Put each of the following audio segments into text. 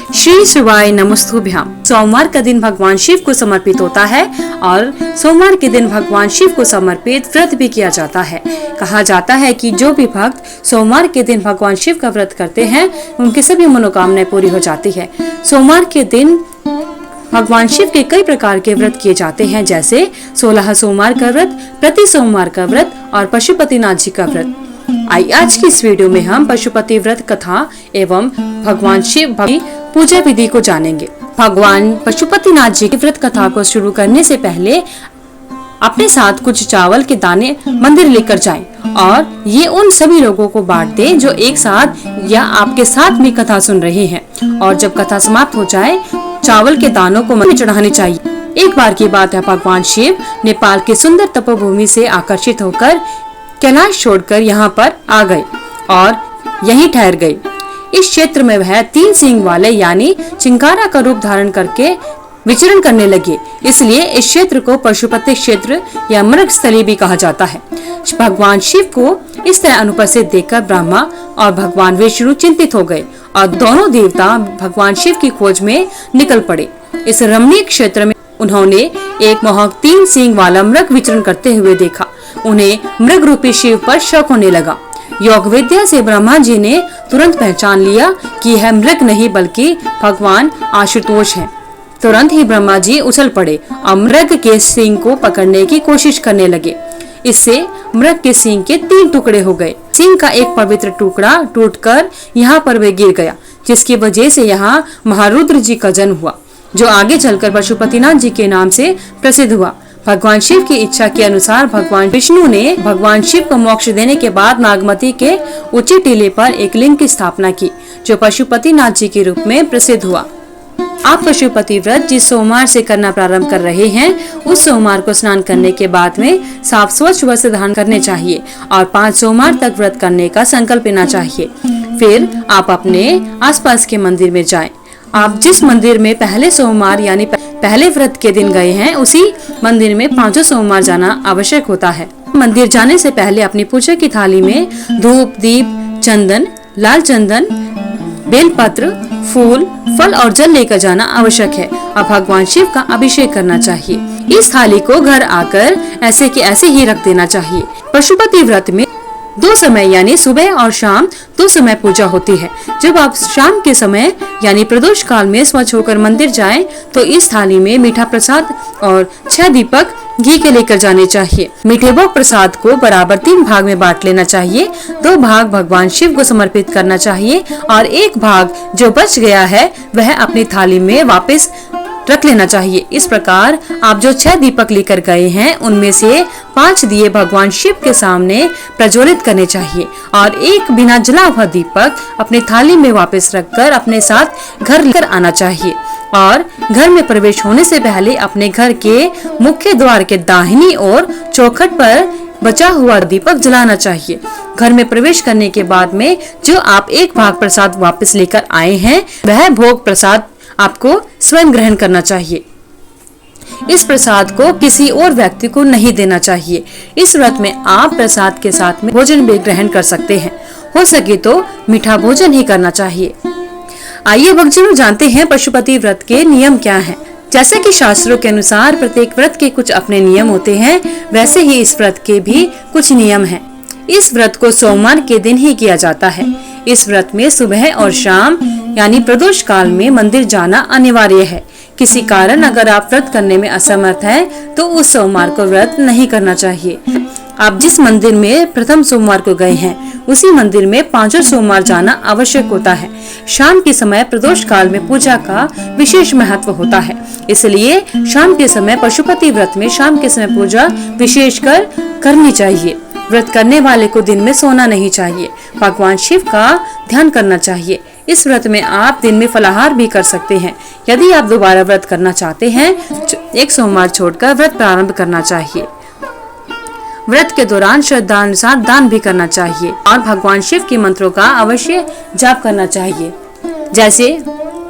श्री शिवाय नमस्तुभ्याम। सोमवार का दिन भगवान शिव को समर्पित होता है और सोमवार के दिन भगवान शिव को समर्पित व्रत भी किया जाता है। कहा जाता है कि जो भी भक्त सोमवार के दिन भगवान शिव का व्रत करते हैं उनकी सभी मनोकामनाएं पूरी हो जाती है। सोमवार के दिन भगवान शिव के कई प्रकार के व्रत किए जाते हैं, जैसे 16 सोमवार का व्रत, प्रति सोमवार का व्रत और पशुपतिनाथ जी का व्रत। आइए आज की इस वीडियो में हम पशुपति व्रत कथा एवं भगवान शिव की पूजा विधि को जानेंगे। भगवान पशुपतिनाथ जी की व्रत कथा को शुरू करने से पहले अपने साथ कुछ चावल के दाने मंदिर लेकर जाएं और ये उन सभी लोगों को बांट दें जो एक साथ या आपके साथ में कथा सुन रहे हैं। और जब कथा समाप्त हो जाए चावल के दानों को मंदिर में चढ़ाने चाहिए। एक बार की बात है, भगवान शिव नेपाल के सुंदर तपोभूमि से आकर्षित होकर कैलाश छोड़कर यहाँ पर आ गए और यहीं ठहर गए। इस क्षेत्र में वह 3 सींग वाले यानी चिंकारा का रूप धारण करके विचरण करने लगे, इसलिए इस क्षेत्र को पशुपति क्षेत्र या मृग स्थली भी कहा जाता है। भगवान शिव को इस तरह अनुपस्थित देखकर ब्रह्मा और भगवान विष्णु चिंतित हो गए और दोनों देवता भगवान शिव की खोज में निकल पड़े। इस रमणीक क्षेत्र में उन्होंने एक मोहक 3 सींग वाला मृग विचरण करते हुए देखा। उन्हें मृग रूपी शिव पर शक होने लगा। योग विद्या से ब्रह्मा जी ने तुरंत पहचान लिया कि यह मृग नहीं बल्कि भगवान आशुतोष है। तुरंत ही ब्रह्मा जी उछल पड़े और मृग के सींग को पकड़ने की कोशिश करने लगे। इससे मृग के सींग के 3 टुकड़े हो गए। सींग का एक पवित्र टुकड़ा टूटकर यहाँ पर वे गिर गया, जिसकी वजह से यहाँ महारुद्र जी का जन्म हुआ, जो आगे चलकर पशुपतिनाथ जी के नाम से प्रसिद्ध हुआ। भगवान शिव की इच्छा के अनुसार भगवान विष्णु ने भगवान शिव को मोक्ष देने के बाद नागमती के ऊंचे टीले पर एक लिंग की स्थापना की, जो पशुपतिनाथ जी के रूप में प्रसिद्ध हुआ। आप पशुपति व्रत जिस सोमवार से करना प्रारंभ कर रहे हैं, उस सोमवार को स्नान करने के बाद में साफ स्वच्छ वस्त्र धारण करने चाहिए और 5 सोमवार तक व्रत करने का संकल्प लेना चाहिए। फिर आप अपने आसपास के मंदिर में जाएं। आप जिस मंदिर में पहले सोमवार यानी पहले व्रत के दिन गए हैं, उसी मंदिर में 5 सोमवार जाना आवश्यक होता है। मंदिर जाने से पहले अपनी पूजा की थाली में धूप, दीप, चंदन, लाल चंदन, बेलपत्र, फूल, फल और जल लेकर जाना आवश्यक है और भगवान शिव का अभिषेक करना चाहिए। इस थाली को घर आकर ऐसे के ऐसे ही रख देना चाहिए। पशुपति व्रत में 2 समय यानी सुबह और शाम 2 समय पूजा होती है। जब आप शाम के समय यानी प्रदोष काल में स्वच्छ होकर मंदिर जाएं, तो इस थाली में मीठा प्रसाद और 6 दीपक घी के लेकर जाने चाहिए। मीठे भोग प्रसाद को बराबर 3 भाग में बांट लेना चाहिए। 2 भाग भगवान शिव को समर्पित करना चाहिए और 1 भाग जो बच गया है वह अपनी थाली में वापस रख लेना चाहिए। इस प्रकार आप जो 6 दीपक लेकर गए हैं, उनमें से 5 दिए भगवान शिव के सामने प्रज्वलित करने चाहिए और 1 बिना जला हुआ दीपक अपनी थाली में वापस रखकर अपने साथ घर लेकर आना चाहिए। और घर में प्रवेश होने से पहले अपने घर के मुख्य द्वार के दाहिनी ओर चौखट पर बचा हुआ दीपक जलाना चाहिए। घर में प्रवेश करने के बाद में जो आप 1 भाग प्रसाद वापस लेकर आए हैं, वह भोग प्रसाद आपको स्वयं ग्रहण करना चाहिए। इस प्रसाद को किसी और व्यक्ति को नहीं देना चाहिए। इस व्रत में आप प्रसाद के साथ में भोजन भी ग्रहण कर सकते हैं। हो सके तो मीठा भोजन ही करना चाहिए। आइए भक्तजनों जानते हैं पशुपति व्रत के नियम क्या हैं। जैसे कि शास्त्रों के अनुसार प्रत्येक व्रत के कुछ अपने नियम होते हैं, वैसे ही इस व्रत के भी कुछ नियम हैं। इस व्रत को सोमवार के दिन ही किया जाता है। इस व्रत में सुबह और शाम यानी प्रदोष काल में मंदिर जाना अनिवार्य है। किसी कारण अगर आप व्रत करने में असमर्थ हैं, तो उस सोमवार को व्रत नहीं करना चाहिए। आप जिस मंदिर में प्रथम सोमवार को गए हैं, उसी मंदिर में 5 सोमवार जाना आवश्यक होता है। शाम के समय प्रदोष काल में पूजा का विशेष महत्व होता है, इसलिए शाम के समय पशुपति व्रत में शाम के समय पूजा विशेषकर करनी चाहिए। व्रत करने वाले को दिन में सोना नहीं चाहिए। भगवान शिव का ध्यान करना चाहिए। इस व्रत में आप दिन में फलाहार भी कर सकते हैं। यदि आप दोबारा व्रत करना चाहते हैं, 1 सोमवार छोड़कर व्रत प्रारंभ करना चाहिए। व्रत के दौरान श्रद्धा अनुसार दान भी करना चाहिए और भगवान शिव के मंत्रों का अवश्य जाप करना चाहिए, जैसे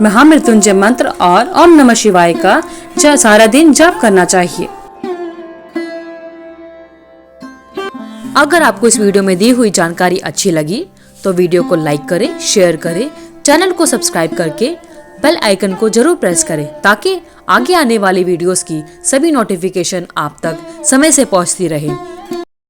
महामृत्युंजय मंत्र और ओम नमः शिवाय का सारा दिन जाप करना चाहिए। अगर आपको इस वीडियो में दी हुई जानकारी अच्छी लगी तो वीडियो को लाइक करें, शेयर करें, चैनल को सब्सक्राइब करके बेल आइकन को जरूर प्रेस करें ताकि आगे आने वाली वीडियोस की सभी नोटिफिकेशन आप तक समय से पहुंचती रहे।